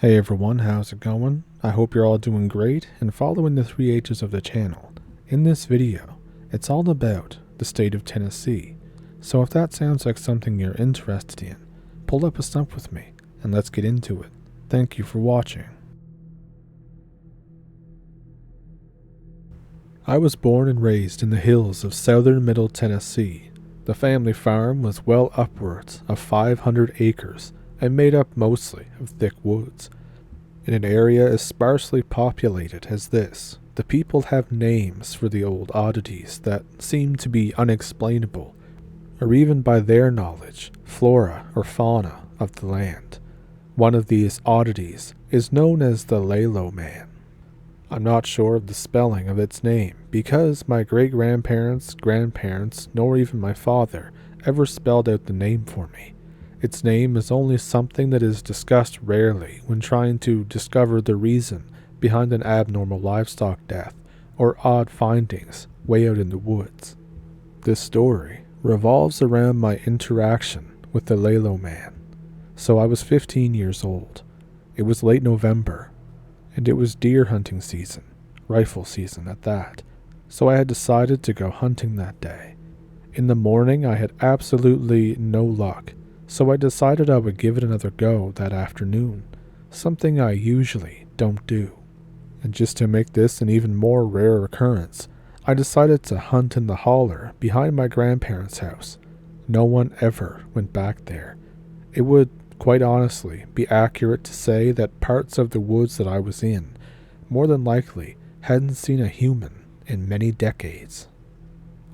Hey everyone, how's it going? I hope you're all doing great and following the 3H's of the channel. In this video, it's all about the state of Tennessee. So if that sounds like something you're interested in, pull up a stump with me and let's get into it. Thank you for watching. I was born and raised in the hills of southern Middle Tennessee. The family farm was well upwards of 500 acres and made up mostly of thick woods. In an area as sparsely populated as this, the people have names for the old oddities that seem to be unexplainable, or even by their knowledge, flora or fauna of the land. One of these oddities is known as the Laylow Man. I'm not sure of the spelling of its name because my great-grandparents, grandparents, nor even my father ever spelled out the name for me. Its name is only something that is discussed rarely when trying to discover the reason behind an abnormal livestock death or odd findings way out in the woods. This story revolves around my interaction with the Laylow Man. So I was 15 years old. It was late November, and it was deer hunting season, rifle season at that, so I had decided to go hunting that day. In the morning I had absolutely no luck, so I decided I would give it another go that afternoon, something I usually don't do. And just to make this an even more rare occurrence, I decided to hunt in the holler behind my grandparents' house. No one ever went back there. It would, quite honestly, be accurate to say that parts of the woods that I was in, more than likely, hadn't seen a human in many decades.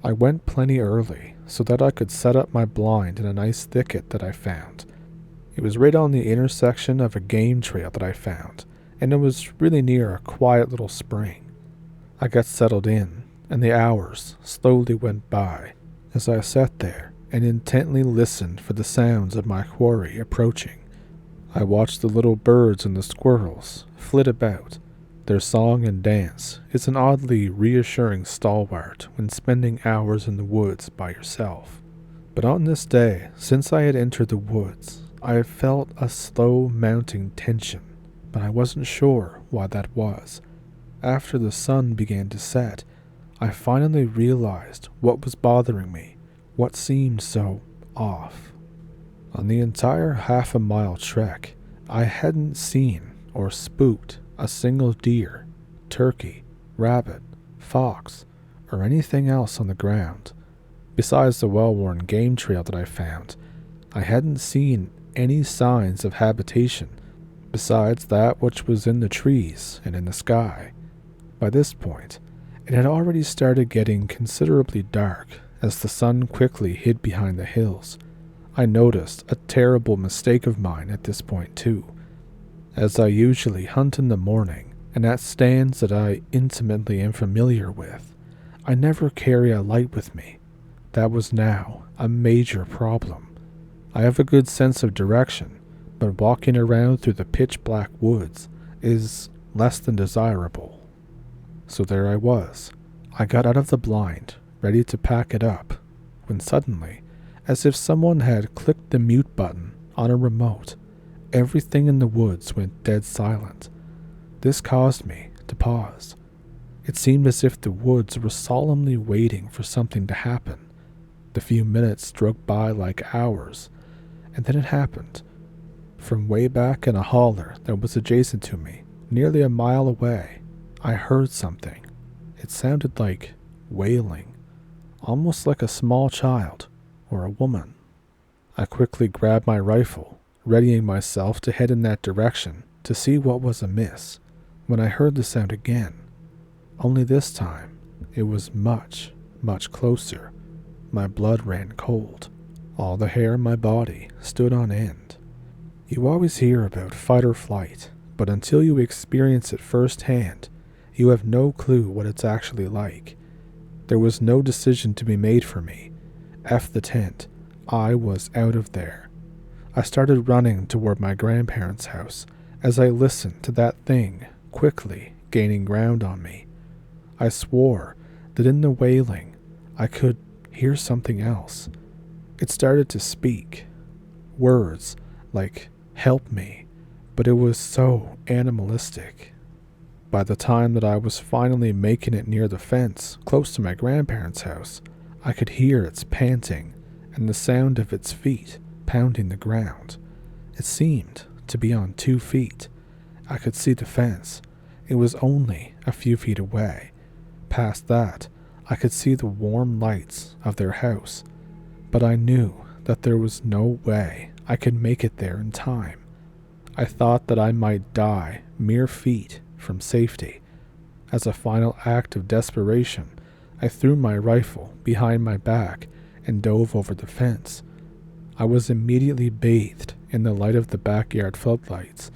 I went plenty early so that I could set up my blind in a nice thicket that I found. It was right on the intersection of a game trail that I found, and it was really near a quiet little spring. I got settled in, and the hours slowly went by as I sat there and intently listened for the sounds of my quarry approaching. I watched the little birds and the squirrels flit about. Their song and dance is an oddly reassuring stalwart when spending hours in the woods by yourself. But on this day, since I had entered the woods, I felt a slow mounting tension, but I wasn't sure why that was. After the sun began to set, I finally realized what was bothering me, what seemed so off. On the entire half-a-mile trek, I hadn't seen or spooked a single deer, turkey, rabbit, fox, or anything else on the ground. Besides the well-worn game trail that I found, I hadn't seen any signs of habitation besides that which was in the trees and in the sky. By this point, it had already started getting considerably dark as the sun quickly hid behind the hills. I noticed a terrible mistake of mine at this point too. As I usually hunt in the morning, and at stands that I intimately am familiar with, I never carry a light with me. That was now a major problem. I have a good sense of direction, but walking around through the pitch-black woods is less than desirable. So there I was. I got out of the blind, ready to pack it up, when suddenly, as if someone had clicked the mute button on a remote, everything in the woods went dead silent. This caused me to pause. It seemed as if the woods were solemnly waiting for something to happen. The few minutes strode by like hours, and then it happened. From way back in a holler that was adjacent to me, nearly a mile away, I heard something. It sounded like wailing, almost like a small child or a woman. I quickly grabbed my rifle, readying myself to head in that direction to see what was amiss, when I heard the sound again. Only this time, it was much, much closer. My blood ran cold. All the hair in my body stood on end. You always hear about fight or flight, but until you experience it firsthand, you have no clue what it's actually like. There was no decision to be made for me. F the tent. I was out of there. I started running toward my grandparents' house as I listened to that thing quickly gaining ground on me. I swore that in the wailing I could hear something else. It started to speak. Words like "help me," but it was so animalistic. By the time that I was finally making it near the fence, close to my grandparents' house, I could hear its panting and the sound of its feet pounding the ground. It seemed to be on 2 feet. I could see the fence. It was only a few feet away. Past that, I could see the warm lights of their house, but I knew that there was no way I could make it there in time. I thought that I might die mere feet from safety. As a final act of desperation, I threw my rifle behind my back and dove over the fence. I was immediately bathed in the light of the backyard floodlights.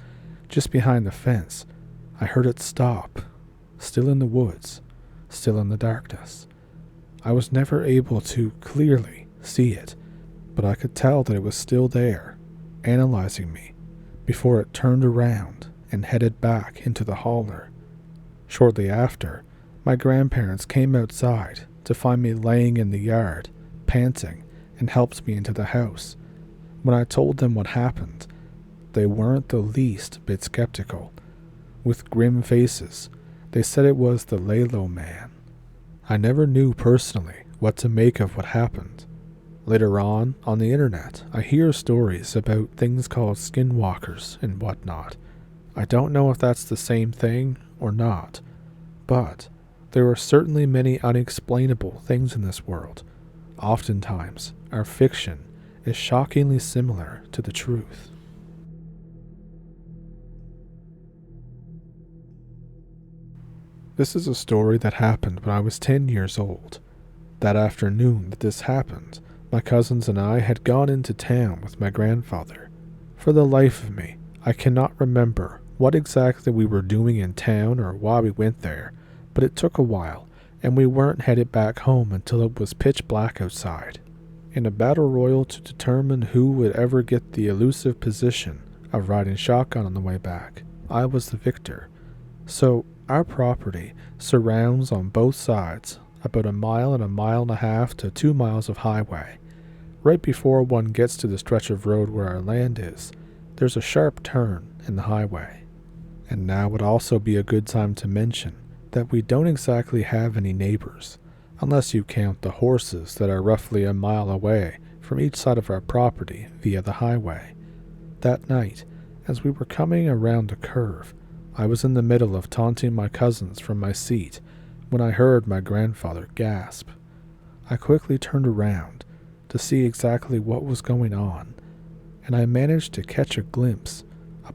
Just behind the fence, I heard it stop, still in the woods, still in the darkness. I was never able to clearly see it, but I could tell that it was still there, analyzing me, before it turned around and headed back into the holler. Shortly after, my grandparents came outside to find me laying in the yard, panting, and helped me into the house. When I told them what happened, they weren't the least bit skeptical. With grim faces, they said it was the Laylow Man. I never knew personally what to make of what happened. Later on the internet, I hear stories about things called skinwalkers and whatnot. I don't know if that's the same thing or not, but there are certainly many unexplainable things in this world. Oftentimes, our fiction is shockingly similar to the truth. This is a story that happened when I was 10 years old. That afternoon that this happened, my cousins and I had gone into town with my grandfather. For the life of me, I cannot remember what exactly we were doing in town or why we went there, but it took a while, and we weren't headed back home until it was pitch black outside. In a battle royal to determine who would ever get the elusive position of riding shotgun on the way back, I was the victor. So, our property surrounds on both sides about 1 mile and 1.5 miles to 2 miles of highway. Right before one gets to the stretch of road where our land is, there's a sharp turn in the highway. And now would also be a good time to mention that we don't exactly have any neighbors, unless you count the horses that are roughly 1 mile away from each side of our property via the highway. That night, as we were coming around a curve, I was in the middle of taunting my cousins from my seat when I heard my grandfather gasp. I quickly turned around to see exactly what was going on, and I managed to catch a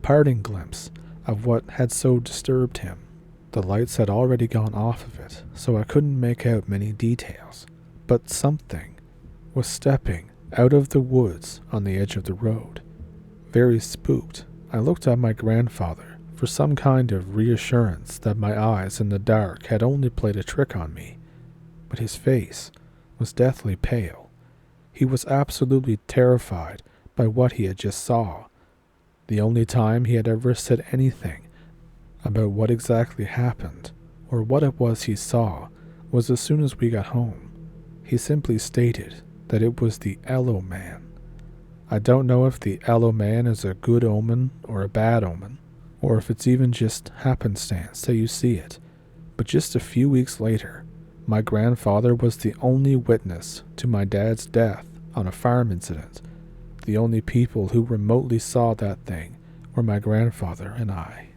parting glimpse of what had so disturbed him. The lights had already gone off of it, so I couldn't make out many details, but something was stepping out of the woods on the edge of the road. Very spooked, I looked at my grandfather for some kind of reassurance that my eyes in the dark had only played a trick on me, but his face was deathly pale. He was absolutely terrified by what he had just saw. The only time he had ever said anything about what exactly happened or what it was he saw was as soon as we got home. He simply stated that it was the Ellow Man. I don't know if the Ellow Man is a good omen or a bad omen, or if it's even just happenstance that you see it, but just a few weeks later, my grandfather was the only witness to my dad's death on a farm incident. The only people who remotely saw that thing were my grandfather and I.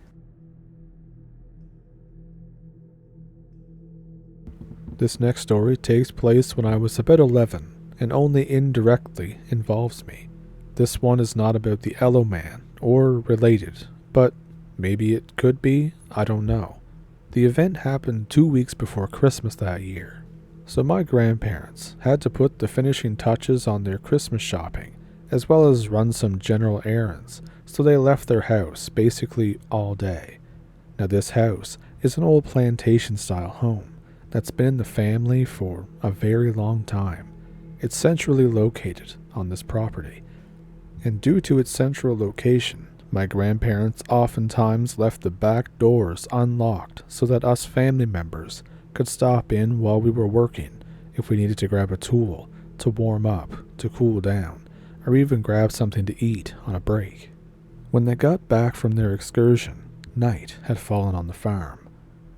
This next story takes place when I was about 11 and only indirectly involves me. This one is not about the Ellow Man or related, but maybe it could be, I don't know. The event happened 2 weeks before Christmas that year, so my grandparents had to put the finishing touches on their Christmas shopping, as well as run some general errands, so they left their house basically all day. Now this house is an old plantation-style home that's been in the family for a very long time. It's centrally located on this property, and due to its central location, my grandparents oftentimes left the back doors unlocked so that us family members could stop in while we were working if we needed to grab a tool, to warm up, to cool down, or even grab something to eat on a break. When they got back from their excursion, night had fallen on the farm.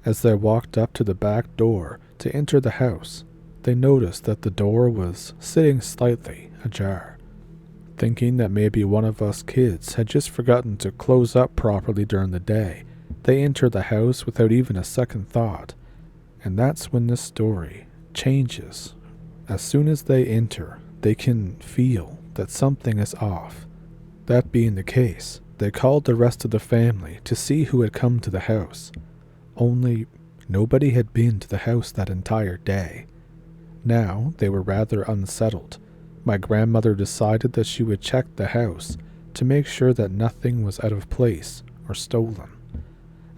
As they walked up to the back door to enter the house, they noticed that the door was sitting slightly ajar. Thinking that maybe one of us kids had just forgotten to close up properly during the day, they entered the house without even a second thought. And that's when this story changes. As soon as they enter, they can feel that something is off. That being the case, they called the rest of the family to see who had come to the house. Only nobody had been to the house that entire day. Now they were rather unsettled. My grandmother decided that she would check the house to make sure that nothing was out of place or stolen.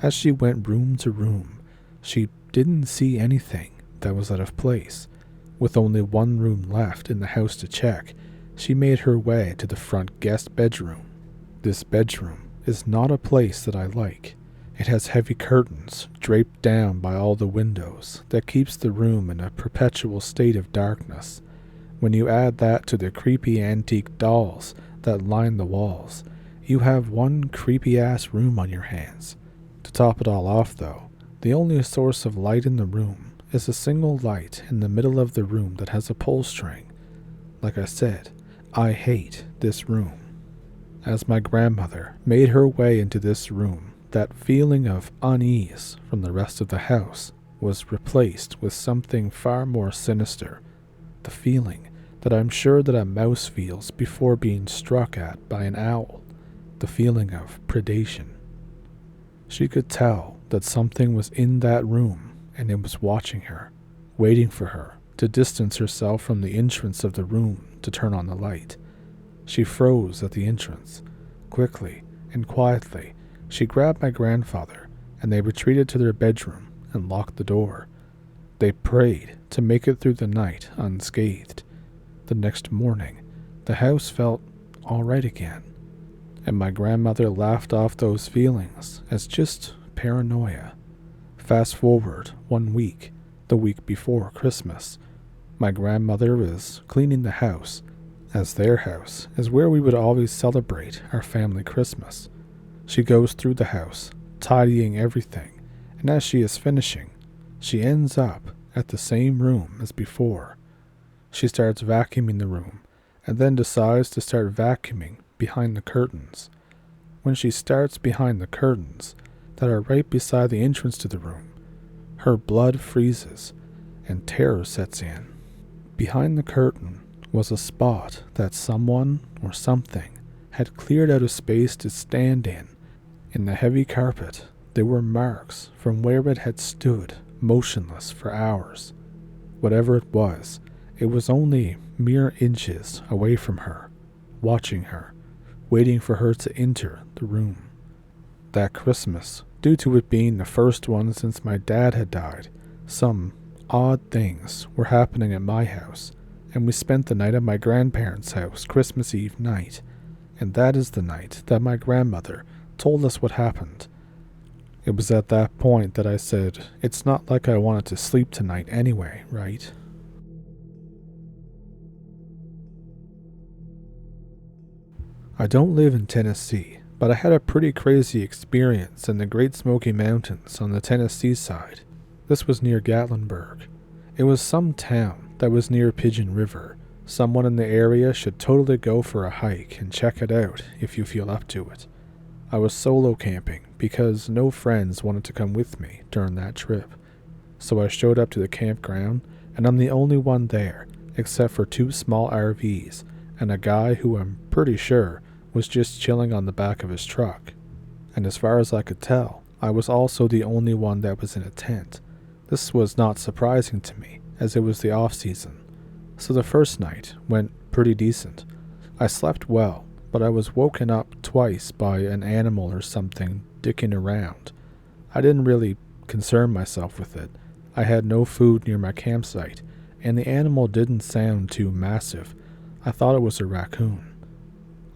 As she went room to room, she didn't see anything that was out of place. With only one room left in the house to check, she made her way to the front guest bedroom. This bedroom is not a place that I like. It has heavy curtains draped down by all the windows that keeps the room in a perpetual state of darkness. When you add that to the creepy antique dolls that line the walls, you have one creepy-ass room on your hands. To top it all off, though, the only source of light in the room is a single light in the middle of the room that has a pull string. Like I said, I hate this room. As my grandmother made her way into this room, that feeling of unease from the rest of the house was replaced with something far more sinister. The feeling that I'm sure that a mouse feels before being struck at by an owl. The feeling of predation. She could tell that something was in that room and it was watching her, waiting for her to distance herself from the entrance of the room to turn on the light. She froze at the entrance. Quickly and quietly, she grabbed my grandfather and they retreated to their bedroom and locked the door. They prayed to make it through the night unscathed. The next morning, the house felt all right again, and my grandmother laughed off those feelings as just paranoia. Fast forward 1 week, the week before Christmas. My grandmother is cleaning the house, as their house is where we would always celebrate our family Christmas. She goes through the house, tidying everything, and as she is finishing, she ends up at the same room as before. She starts vacuuming the room, and then decides to start vacuuming behind the curtains. When she starts behind the curtains that are right beside the entrance to the room, her blood freezes, and terror sets in. Behind the curtain was a spot that someone or something had cleared out a space to stand in. In the heavy carpet, there were marks from where it had stood motionless for hours. Whatever it was only mere inches away from her, watching her, waiting for her to enter the room. That Christmas, due to it being the first one since my dad had died, some odd things were happening at my house, and we spent the night at my grandparents' house Christmas Eve night, and that is the night that my grandmother told us what happened. It was at that point that I said, it's not like I wanted to sleep tonight anyway, right? I don't live in Tennessee, but I had a pretty crazy experience in the Great Smoky Mountains on the Tennessee side. This was near Gatlinburg. It was some town that was near Pigeon River. Someone in the area should totally go for a hike and check it out if you feel up to it. I was solo camping because no friends wanted to come with me during that trip. So I showed up to the campground, and I'm the only one there, except for 2 small RVs and a guy who I'm pretty sure was just chilling on the back of his truck. And as far as I could tell, I was also the only one that was in a tent. This was not surprising to me, as it was the off-season. So the first night went pretty decent. I slept well, but I was woken up twice by an animal or something dicking around. I didn't really concern myself with it. I had no food near my campsite, and the animal didn't sound too massive. I thought it was a raccoon.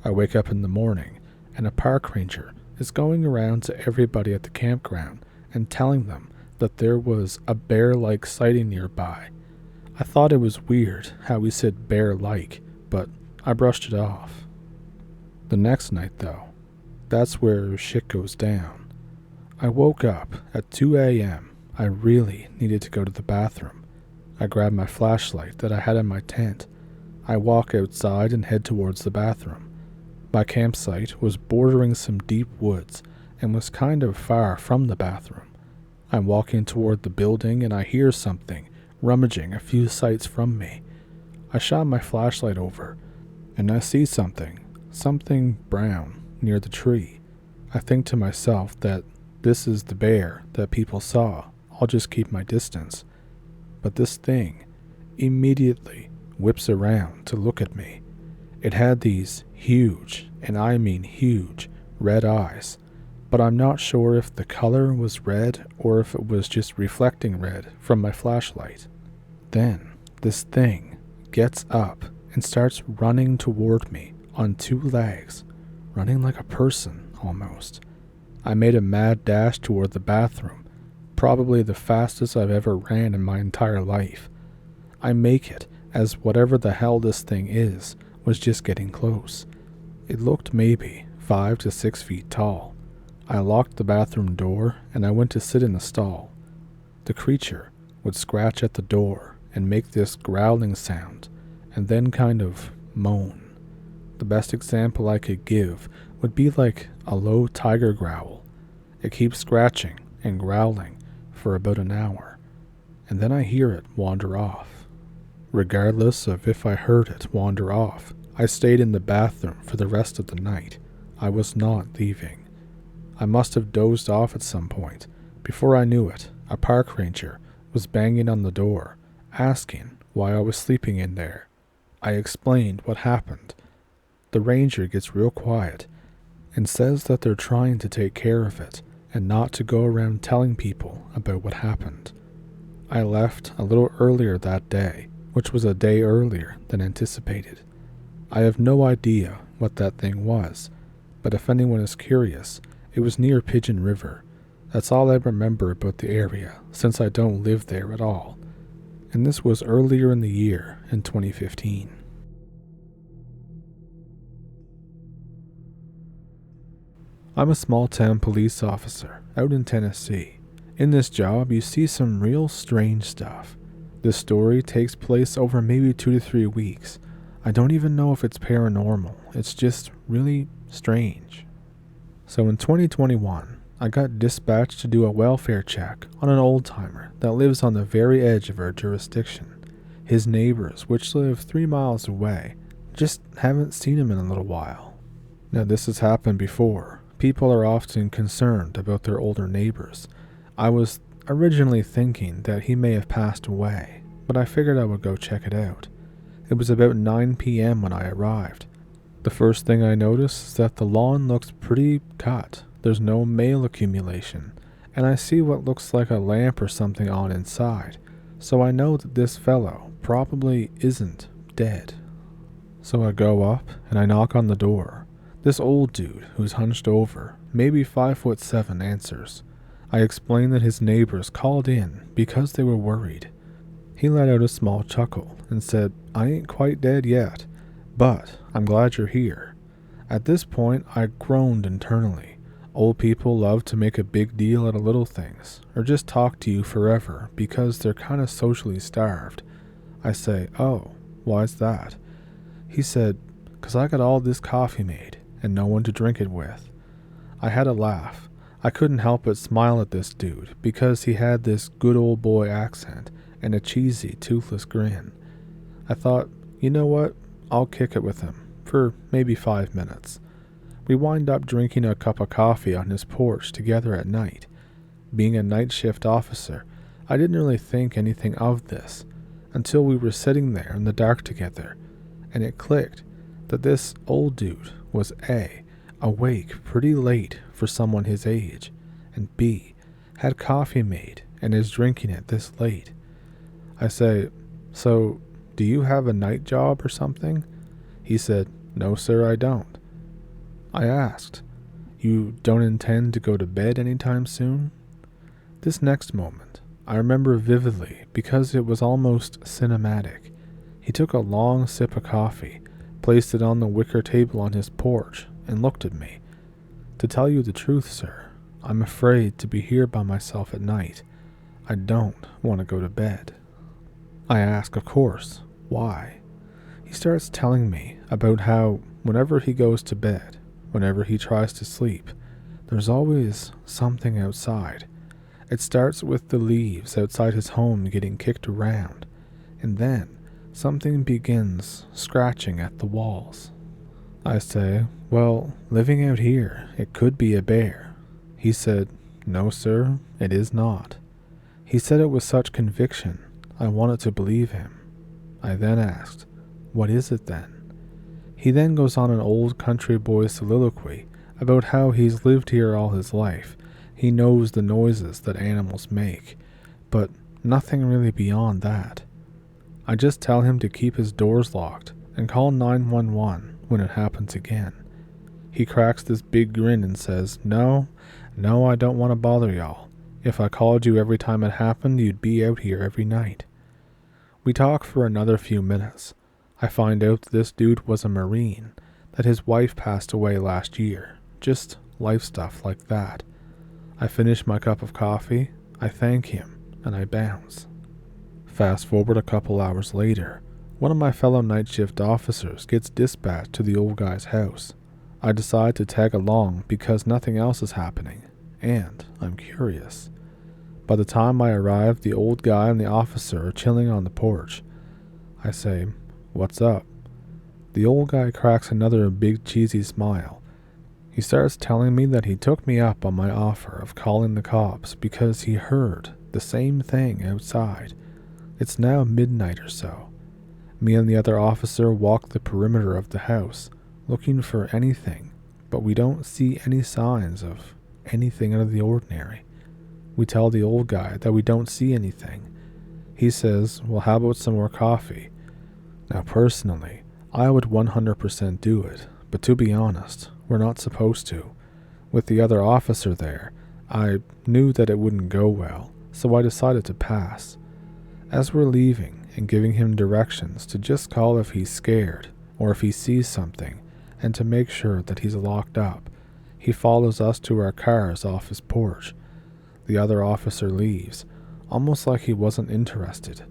I wake up in the morning, and a park ranger is going around to everybody at the campground and telling them that there was a bear-like sighting nearby. I thought it was weird how he said bear-like, but I brushed it off. The next night, though, That's where shit goes down. I woke up at 2 a.m. I really needed to go to the bathroom. I grabbed my flashlight that I had in my tent. I walk outside and head towards the bathroom. My campsite was bordering some deep woods and was kind of far from the bathroom. I'm walking toward the building and I hear something rummaging a few sites from me. I shine my flashlight over and I see something brown near the tree. I think to myself that this is the bear that people saw. I'll just keep my distance. But this thing immediately whips around to look at me. It had these huge, and I mean huge, red eyes, but I'm not sure if the color was red or if it was just reflecting red from my flashlight. Then this thing gets up and starts running toward me on two legs, running like a person almost. I made a mad dash toward the bathroom, probably the fastest I've ever ran in my entire life. I make it as whatever the hell this thing is was just getting close. It looked maybe 5 to 6 feet tall. I locked the bathroom door and I went to sit in the stall. The creature would scratch at the door and make this growling sound and then kind of moan. The best example I could give would be like a low tiger growl. It keeps scratching and growling for about an hour, and then I hear it wander off. Regardless of if I heard it wander off, I stayed in the bathroom for the rest of the night. I was not leaving. I must have dozed off at some point. Before I knew it, a park ranger was banging on the door, asking why I was sleeping in there. I explained what happened. The ranger gets real quiet and says that they're trying to take care of it and not to go around telling people about what happened. I left a little earlier that day, which was a day earlier than anticipated. I have no idea what that thing was, but if anyone is curious, it was near Pigeon River. That's all I remember about the area, since I don't live there at all. And this was earlier in the year, in 2015. I'm a small-town police officer out in Tennessee. In this job, you see some real strange stuff. This story takes place over maybe 2 to 3 weeks. I don't even know if it's paranormal. It's just really strange. So in 2021, I got dispatched to do a welfare check on an old-timer that lives on the very edge of our jurisdiction. His neighbors, which live 3 miles away, just haven't seen him in a little while. Now this has happened before. People are often concerned about their older neighbors. I was originally thinking that he may have passed away, but I figured I would go check it out. It was about 9 p.m. when I arrived. The first thing I noticed is that the lawn looks pretty cut. There's no mail accumulation, and I see what looks like a lamp or something on inside, so I know that this fellow probably isn't dead. So I go up and I knock on the door. This old dude, who's hunched over, maybe 5'7", answers. I explain that his neighbors called in because they were worried. He let out a small chuckle and said, "I ain't quite dead yet, but I'm glad you're here." At this point, I groaned internally. Old people love to make a big deal out of little things, or just talk to you forever because they're kind of socially starved. I say, "Oh, why's that?" He said, "'Cause I got all this coffee made and no one to drink it with." I had a laugh. I couldn't help but smile at this dude because he had this good old boy accent and a cheesy, toothless grin. I thought, you know what? I'll kick it with him for maybe 5 minutes. We wind up drinking a cup of coffee on his porch together at night. Being a night shift officer, I didn't really think anything of this until we were sitting there in the dark together, and it clicked that this old dude was A, awake pretty late for someone his age, and B, had coffee made and is drinking it this late. I say, "So, do you have a night job or something?" He said, "No sir, I don't." I asked, "You don't intend to go to bed anytime soon?" This next moment, I remember vividly because it was almost cinematic. He took a long sip of coffee, placed it on the wicker table on his porch, and looked at me. To tell you the truth, sir, I'm afraid to be here by myself at night. I don't want to go to bed. I ask, of course, why? He starts telling me about how whenever he goes to bed, whenever he tries to sleep, there's always something outside. It starts with the leaves outside his home getting kicked around, and then something begins scratching at the walls. I say, well, living out here, it could be a bear. He said, no, sir, it is not. He said it with such conviction, I wanted to believe him. I then asked, what is it then? He then goes on an old country boy soliloquy about how he's lived here all his life. He knows the noises that animals make, but nothing really beyond that. I just tell him to keep his doors locked and call 911 when it happens again. He cracks this big grin and says, no, I don't want to bother y'all. If I called you every time it happened, you'd be out here every night. We talk for another few minutes. I find out this dude was a Marine, that his wife passed away last year, just life stuff like that. I finish my cup of coffee, I thank him, and I bounce. Fast forward a couple hours later, one of my fellow night shift officers gets dispatched to the old guy's house. I decide to tag along because nothing else is happening, and I'm curious. By the time I arrive, the old guy and the officer are chilling on the porch. I say, what's up? The old guy cracks another big cheesy smile. He starts telling me that he took me up on my offer of calling the cops because he heard the same thing outside. It's now midnight or so. Me and the other officer walk the perimeter of the house, looking for anything, but we don't see any signs of anything out of the ordinary. We tell the old guy that we don't see anything. He says, well, how about some more coffee? Now, personally, I would 100% do it, but to be honest, we're not supposed to. With the other officer there, I knew that it wouldn't go well, so I decided to pass. As we're leaving and giving him directions to just call if he's scared or if he sees something, and to make sure that he's locked up, he follows us to our cars off his porch. The other officer leaves, almost like he wasn't interested.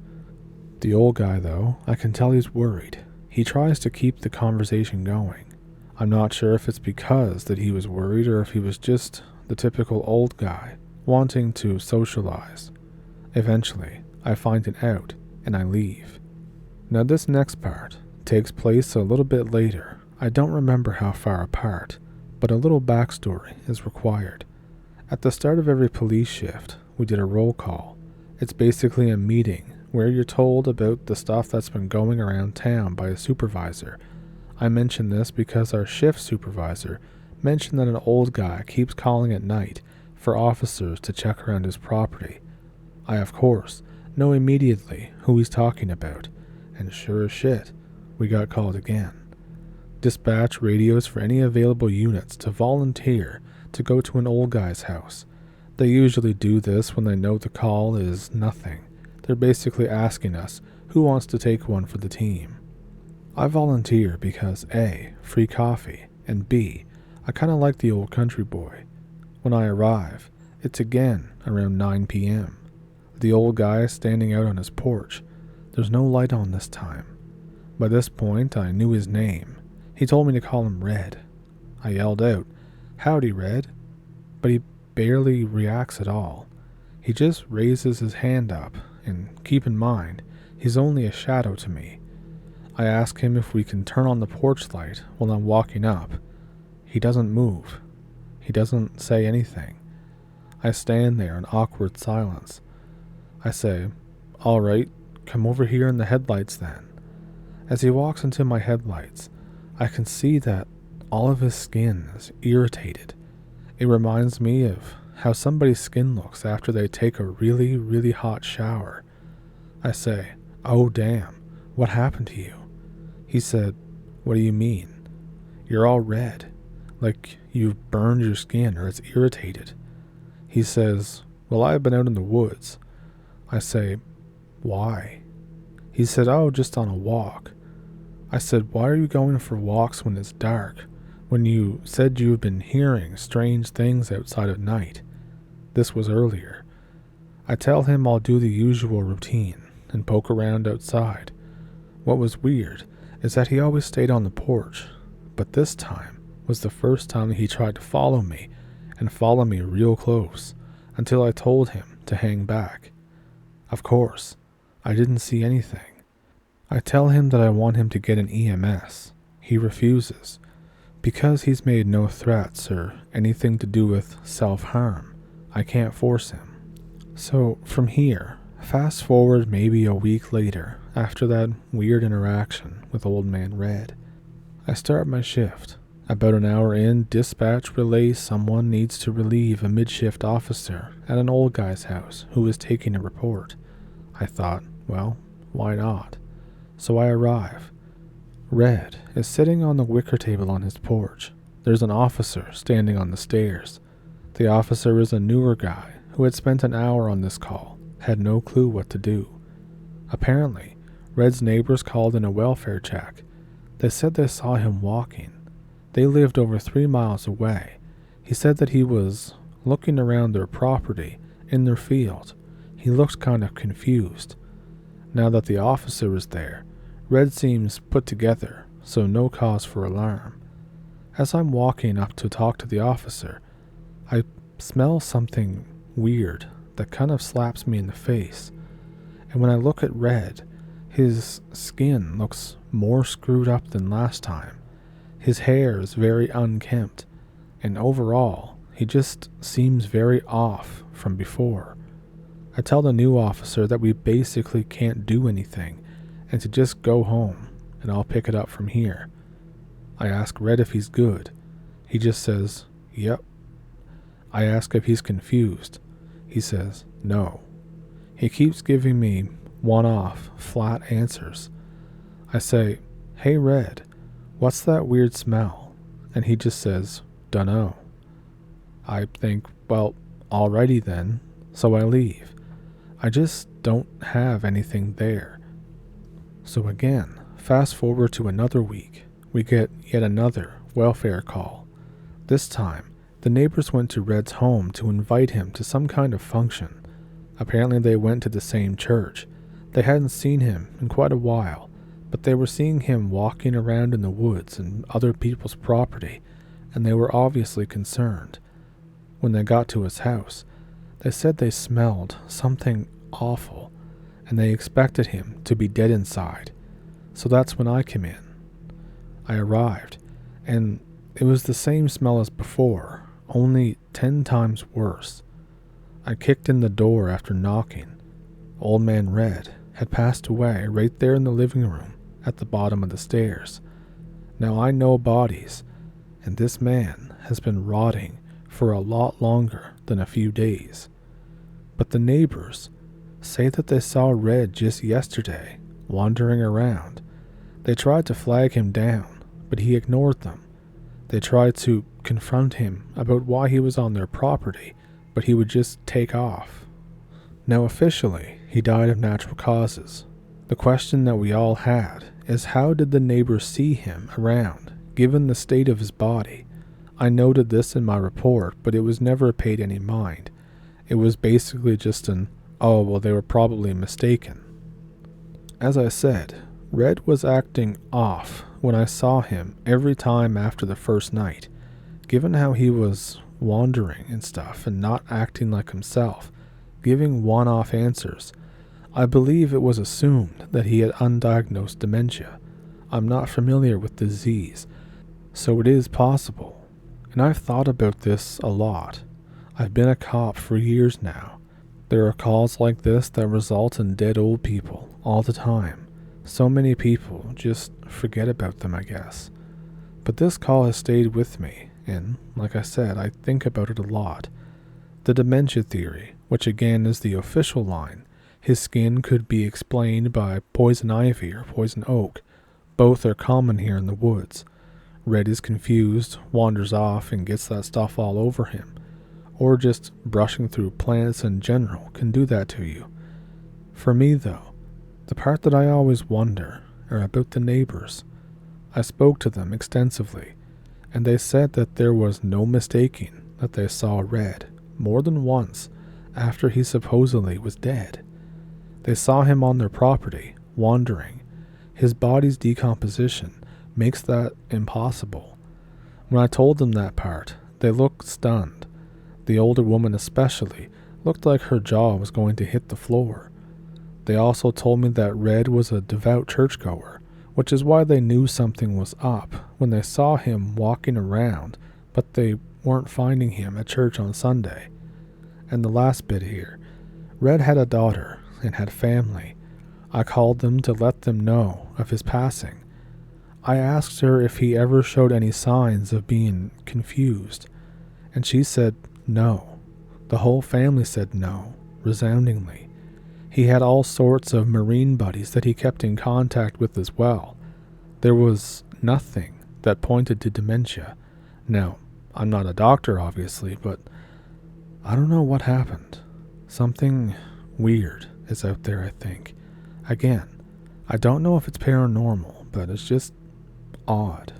The old guy, though, I can tell he's worried. He tries to keep the conversation going. I'm not sure if it's because that he was worried or if he was just the typical old guy wanting to socialize. Eventually, I find it out and I leave. Now this next part takes place a little bit later. I don't remember how far apart, but a little backstory is required. At the start of every police shift, we did a roll call. It's basically a meeting where you're told about the stuff that's been going around town by a supervisor. I mention this because our shift supervisor mentioned that an old guy keeps calling at night for officers to check around his property. I, of course, know immediately who he's talking about, and sure as shit, we got called again. Dispatch radios for any available units to volunteer to go to an old guy's house. They usually do this when they know the call is nothing. They're basically asking us who wants to take one for the team. I volunteer because A, free coffee, and B, I kinda like the old country boy. When I arrive, it's again around 9 p.m. The old guy is standing out on his porch. There's no light on this time. By this point, I knew his name. He told me to call him Red. I yelled out, "Howdy, Red," but he barely reacts at all. He just raises his hand up, and keep in mind, he's only a shadow to me. I ask him if we can turn on the porch light while I'm walking up. He doesn't move. He doesn't say anything. I stand there in awkward silence. I say, "All right, come over here in the headlights then." As he walks into my headlights, I can see that all of his skin is irritated. It reminds me of how somebody's skin looks after they take a really, really hot shower. I say, "Oh damn, what happened to you?" He said, "What do you mean?" "You're all red, like you've burned your skin or it's irritated." He says, "Well, I've been out in the woods." I say, "Why?" He said, "Oh, just on a walk." I said, "Why are you going for walks when it's dark, when you said you've been hearing strange things outside at night. This was earlier. I tell him I'll do the usual routine and poke around outside. What was weird is that he always stayed on the porch, but this time was the first time that he tried to follow me and follow me real close until I told him to hang back. Of course, I didn't see anything. I tell him that I want him to get an EMS. He refuses, because he's made no threats or anything to do with self-harm. I can't force him. So from here, fast forward maybe a week later, after that weird interaction with Old Man Red, I start my shift. About an hour in, dispatch relays someone needs to relieve a mid-shift officer at an old guy's house who is taking a report. I thought, well, why not? So I arrive. Red is sitting on the wicker table on his porch. There's an officer standing on the stairs. The officer is a newer guy who had spent an hour on this call, had no clue what to do. Apparently, Red's neighbors called in a welfare check. They said they saw him walking. They lived over 3 miles away. He said that he was looking around their property, in their field. He looked kind of confused. Now that the officer is there, Red seems put together, so no cause for alarm. As I'm walking up to talk to the officer, I smell something weird that kind of slaps me in the face. And when I look at Red, his skin looks more screwed up than last time. His hair is very unkempt, and overall, he just seems very off from before. I tell the new officer that we basically can't do anything, and to just go home, and I'll pick it up from here. I ask Red if he's good. He just says, yep. I ask if he's confused. He says, no. He keeps giving me one-off, flat answers. I say, hey Red, what's that weird smell? And he just says, dunno. I think, well, alrighty then, so I leave. I just don't have anything there. So again, fast forward to another week, we get yet another welfare call. This time, the neighbors went to Red's home to invite him to some kind of function. Apparently they went to the same church. They hadn't seen him in quite a while, but they were seeing him walking around in the woods and other people's property, and they were obviously concerned. When they got to his house, they said they smelled something awful, and they expected him to be dead inside. So that's when I came in. I arrived, and it was the same smell as before, only 10 times worse. I kicked in the door after knocking. Old Man Red had passed away right there in the living room at the bottom of the stairs. Now I know bodies, and this man has been rotting for a lot longer than a few days. But the neighbors say that they saw Red just yesterday, wandering around. They tried to flag him down, but he ignored them. They tried to confront him about why he was on their property, but he would just take off. Now officially, he died of natural causes. The question that we all had is, how did the neighbors see him around, given the state of his body? I noted this in my report, but it was never paid any mind. It was basically just an, oh, well, they were probably mistaken. As I said, Red was acting off when I saw him every time after the first night. Given how he was wandering and stuff and not acting like himself, giving one-off answers, I believe it was assumed that he had undiagnosed dementia. I'm not familiar with the disease, so it is possible. And I've thought about this a lot. I've been a cop for years now. There are calls like this that result in dead old people all the time. So many people just forget about them, I guess. But this call has stayed with me, and, like I said, I think about it a lot. The dementia theory, which again is the official line, his skin could be explained by poison ivy or poison oak. Both are common here in the woods. Red is confused, wanders off, and gets that stuff all over him. Or just brushing through plants in general can do that to you. For me, though, the part that I always wonder are about the neighbors. I spoke to them extensively, and they said that there was no mistaking that they saw Red more than once after he supposedly was dead. They saw him on their property, wandering. His body's decomposition makes that impossible. When I told them that part, they looked stunned. The older woman especially looked like her jaw was going to hit the floor. They also told me that Red was a devout churchgoer, which is why they knew something was up when they saw him walking around, but they weren't finding him at church on Sunday. And the last bit here, Red had a daughter and had family. I called them to let them know of his passing. I asked her if he ever showed any signs of being confused, and she said no. The whole family said no, resoundingly. He had all sorts of Marine buddies that he kept in contact with as well. There was nothing that pointed to dementia. Now, I'm not a doctor, obviously, but I don't know what happened. Something weird is out there, I think. Again, I don't know if it's paranormal, but it's just odd.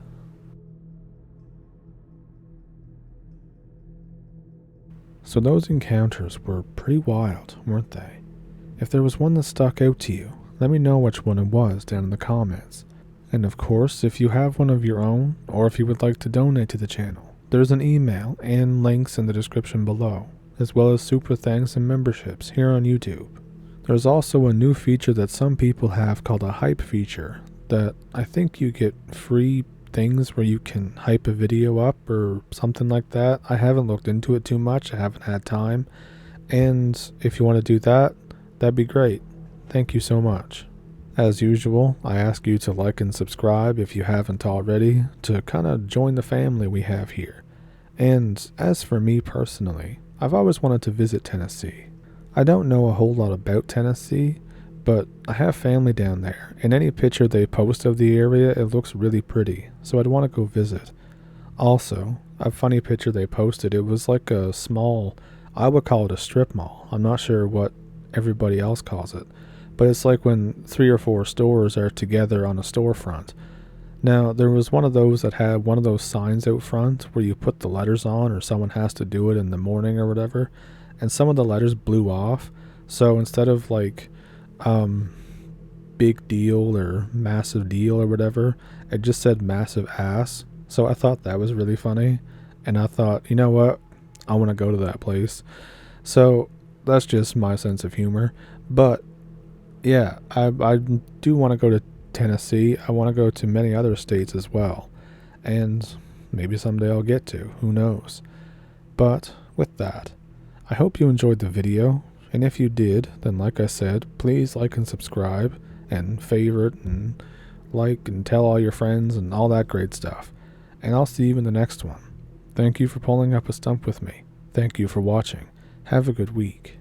So those encounters were pretty wild, weren't they? If there was one that stuck out to you, let me know which one it was down in the comments. And of course, if you have one of your own, or if you would like to donate to the channel, there's an email and links in the description below, as well as super thanks and memberships here on YouTube. There's also a new feature that some people have called a hype feature, that I think you get free things where you can hype a video up or something like that. I haven't looked into it too much, I haven't had time, and if you want to do that, that'd be great. Thank you so much. As usual, I ask you to like and subscribe if you haven't already, to kind of join the family we have here. And as for me personally, I've always wanted to visit Tennessee. I don't know a whole lot about Tennessee, but I have family down there, and any picture they post of the area, it looks really pretty, so I'd want to go visit. Also, a funny picture they posted, it was like a small, I would call it a strip mall. I'm not sure what everybody else calls it, but it's like when 3 or 4 stores are together on a storefront. Now, there was one of those that had one of those signs out front where you put the letters on, or someone has to do it in the morning or whatever, and some of the letters blew off, so instead of like big deal or massive deal or whatever, it just said massive ass. So I thought that was really funny, and I thought, you know what, I want to go to that place. So that's just my sense of humor. But yeah, I do want to go to Tennessee. I want to go to many other states as well, and maybe someday I'll get to, who knows. But with that, I hope you enjoyed the video. And if you did, then like I said, please like and subscribe and favorite and like and tell all your friends and all that great stuff. And I'll see you in the next one. Thank you for pulling up a stump with me. Thank you for watching. Have a good week.